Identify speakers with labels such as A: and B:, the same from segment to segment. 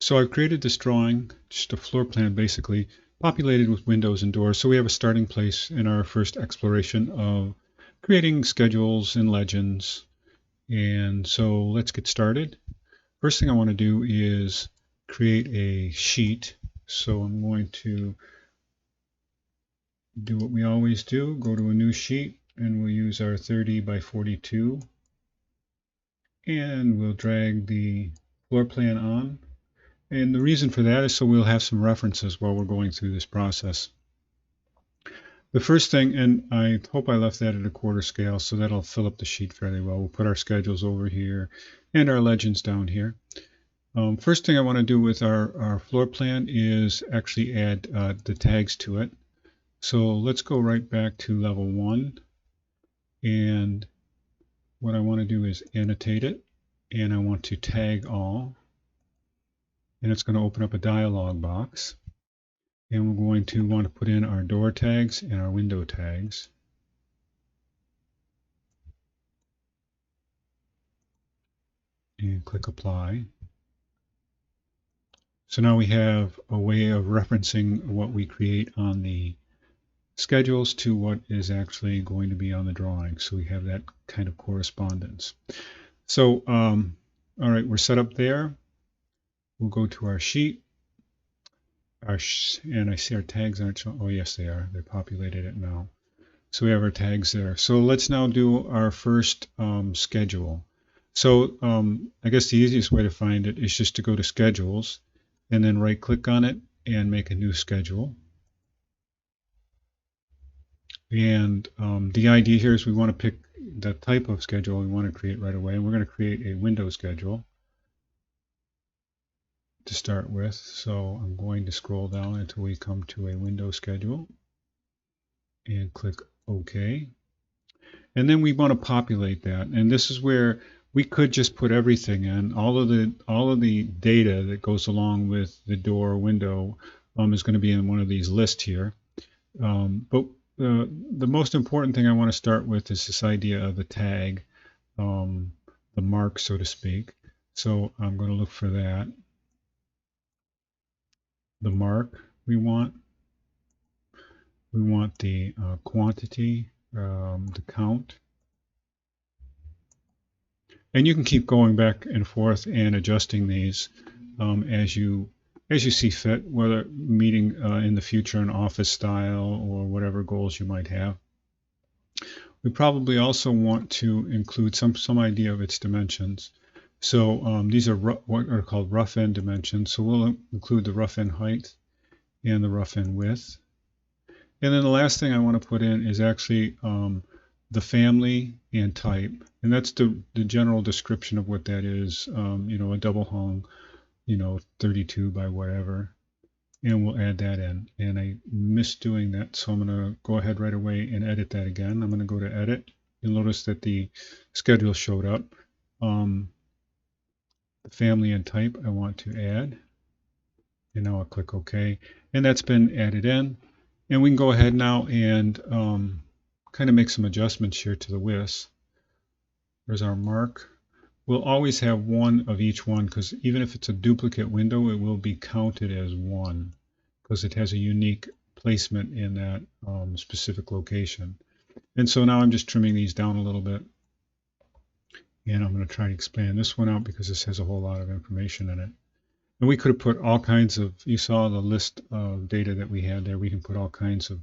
A: So I've created this drawing, just a floor plan basically, populated with windows and doors. So we have a starting place in our first exploration of creating schedules and legends. And so let's get started. First thing I want to do is create a sheet. So I'm going to do what we always do, go to a new sheet, and we'll use our 30 by 42. And we'll drag the floor plan on. And the reason for that is so we'll have some references while we're going through this process. The first thing, and I hope I left that at a quarter scale, so that'll fill up the sheet fairly well. We'll put our schedules over here and our legends down here. First thing I want to do with our floor plan is actually add the tags to it. So let's go right back to level 1. And what I want to do is annotate it, and I want to tag all. And it's going to open up a dialog box. And we're going to want to put in our door tags and our window tags. And click apply. So now we have a way of referencing what we create on the schedules to what is actually going to be on the drawing. So we have that kind of correspondence. So, all right, we're set up there. We'll go to our sheet. And I see our tags aren't showing. Oh, yes, they are. They're populated it now. So we have our tags there. So let's now do our first schedule. So I guess the easiest way to find it is just to go to Schedules and then right-click on it and make a new schedule. And the idea here is we want to pick the type of schedule we want to create right away. And we're going to create a window schedule to start with. So I'm going to scroll down until we come to a window schedule and click OK. And then we want to populate that. And this is where we could just put everything in. All of the data that goes along with the door or window is going to be in one of these lists here. But the most important thing I want to start with is this idea of the tag, the mark, so to speak. So I'm going to look for that. The mark we want the quantity, the count. And you can keep going back and forth and adjusting these as you see fit, whether meeting in the future an office style or whatever goals you might have. We probably also want to include some idea of its dimensions. So these are what are called rough end dimensions. So we'll include the rough end height and the rough end width. And then the last thing I want to put in is actually the family and type. And that's the general description of what that is. A double hung, 32 by whatever. And we'll add that in. And I missed doing that, so I'm going to go ahead right away and edit that again. I'm going to go to edit. You'll notice that the schedule showed up. The family and type I want to add. And now I'll click OK. And that's been added in. And we can go ahead now and kind of make some adjustments here to the widths. There's our mark. We'll always have one of each one because even if it's a duplicate window, it will be counted as one because it has a unique placement in that specific location. And so now I'm just trimming these down a little bit. And I'm going to try to expand this one out because this has a whole lot of information in it. And we could have put all kinds of, you saw the list of data that we had there. We can put all kinds of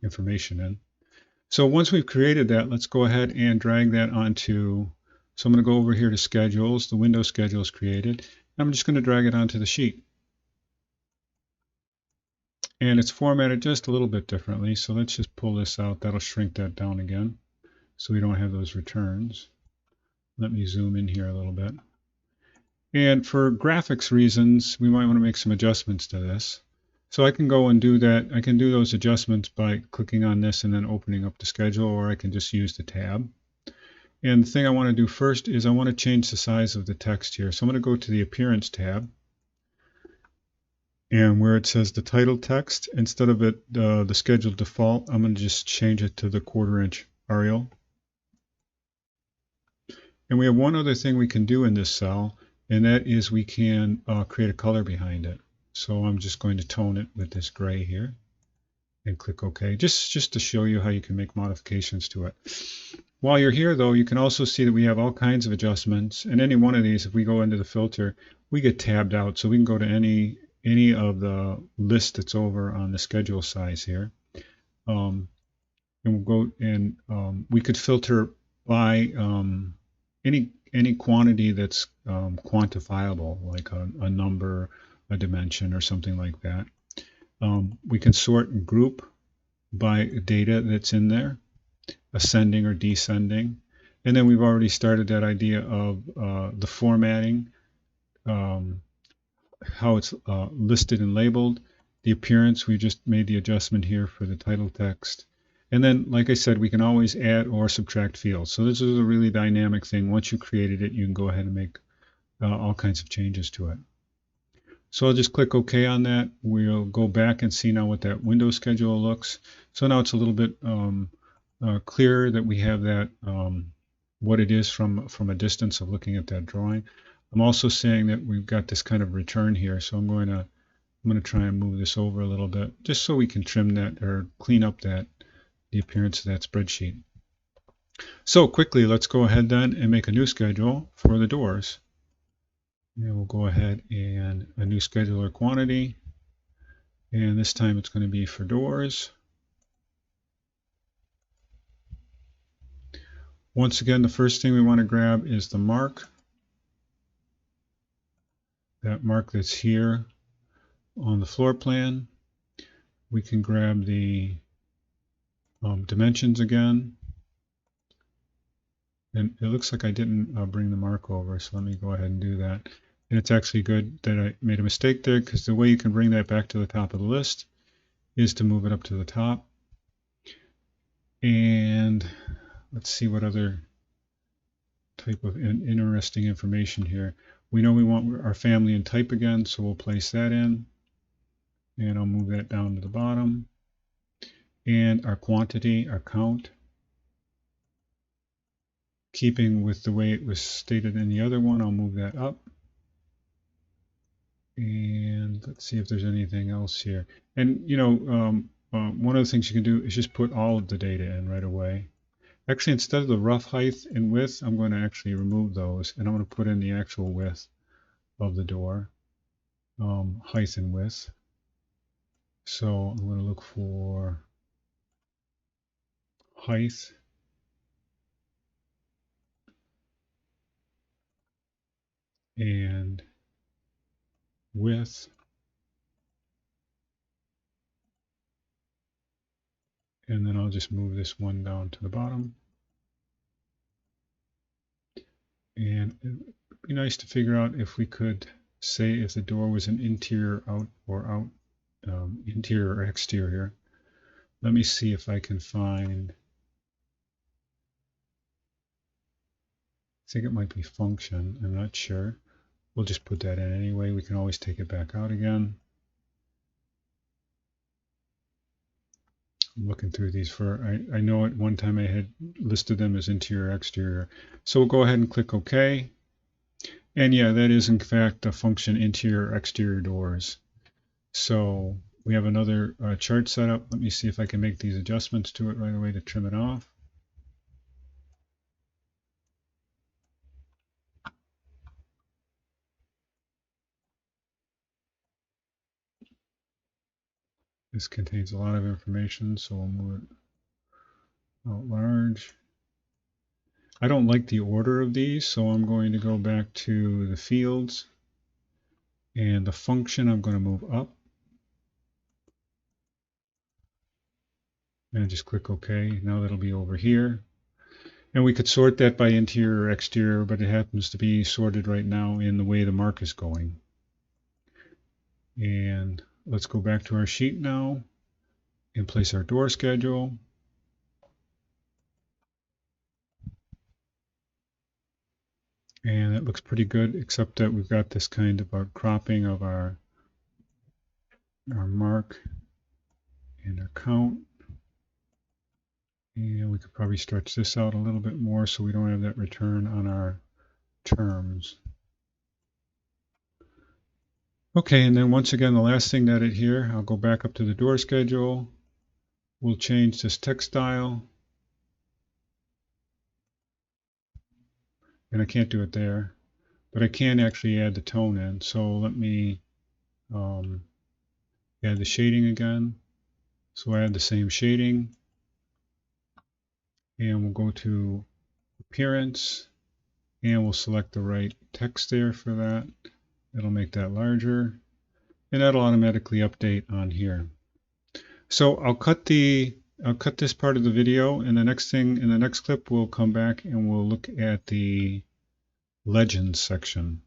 A: information in. So once we've created that, let's go ahead and drag that onto, so I'm going to go over here to Schedules. The window schedule is created. I'm just going to drag it onto the sheet. And it's formatted just a little bit differently. So let's just pull this out. That'll shrink that down again so we don't have those returns. Let me zoom in here a little bit. And for graphics reasons, we might want to make some adjustments to this. So I can go and do that. I can do those adjustments by clicking on this and then opening up the schedule, or I can just use the tab. And the thing I want to do first is I want to change the size of the text here. So I'm going to go to the Appearance tab. And where it says the title text, instead of it the scheduled default, I'm going to just change it to the 1/4 inch Arial. And we have one other thing we can do in this cell, and that is we can create a color behind it. So I'm just going to tone it with this gray here and click OK, just to show you how you can make modifications to it. While you're here, though, you can also see that we have all kinds of adjustments, and any one of these, if we go into the filter, we get tabbed out, so we can go to any of the list that's over on the schedule size here. And we'll go and we could filter by any quantity that's quantifiable, like a number, a dimension, or something like that. We can sort and group by data that's in there, ascending or descending. And then we've already started that idea of the formatting, how it's listed and labeled. The appearance, we just made the adjustment here for the title text. And then, like I said, we can always add or subtract fields. So this is a really dynamic thing. Once you created it, you can go ahead and make all kinds of changes to it. So I'll just click OK on that. We'll go back and see now what that window schedule looks. So now it's a little bit clearer that we have that what it is from a distance of looking at that drawing. I'm also saying that we've got this kind of return here, so I'm going to try and move this over a little bit just so we can trim that or clean up the appearance of that spreadsheet. So quickly, let's go ahead then and make a new schedule for the doors. And we'll go ahead and a new scheduler quantity, and this time it's going to be for doors. Once again, the first thing we want to grab is the mark. That mark that's here on the floor plan. We can grab the dimensions again. And it looks like I didn't bring the mark over, so let me go ahead and do that. And it's actually good that I made a mistake there, because the way you can bring that back to the top of the list is to move it up to the top. And let's see what other type of interesting information here. We know we want our family and type again, so we'll place that in. And I'll move that down to the bottom. And our quantity, our count, keeping with the way it was stated in the other one, I'll move that up. And let's see if there's anything else here. And one of the things you can do is just put all of the data in right away. Actually, instead of the rough height and width, I'm going to actually remove those, and I'm going to put in the actual width of the door, height and width. So I'm going to look for height and width, and then I'll just move this one down to the bottom. And it'd be nice to figure out if we could say if the door was an interior out or out, interior or exterior. Let me see if I can find, I think it might be function, I'm not sure. We'll just put that in anyway. We can always take it back out again. I'm looking through these I know at one time I had listed them as interior, exterior. So we'll go ahead and click OK. And yeah, that is in fact a function, interior, exterior doors. So we have another chart set up. Let me see if I can make these adjustments to it right away to trim it off. This contains a lot of information, so we'll move it out large. I don't like the order of these, so I'm going to go back to the fields. And the function I'm going to move up. And just click OK. Now that'll be over here. And we could sort that by interior or exterior, but it happens to be sorted right now in the way the mark is going. And let's go back to our sheet now and place our door schedule. And it looks pretty good, except that we've got this kind of a cropping of our mark and our count. And we could probably stretch this out a little bit more so we don't have that return on our terms. Okay, and then once again, the last thing to edit here, I'll go back up to the door schedule. We'll change this text style. And I can't do it there, but I can actually add the tone in. So let me add the shading again. So I add the same shading, and we'll go to Appearance, and we'll select the right text there for that. It'll make that larger, and that'll automatically update on here. So I'll cut this part of the video, and the next clip we'll come back and we'll look at the Legends section.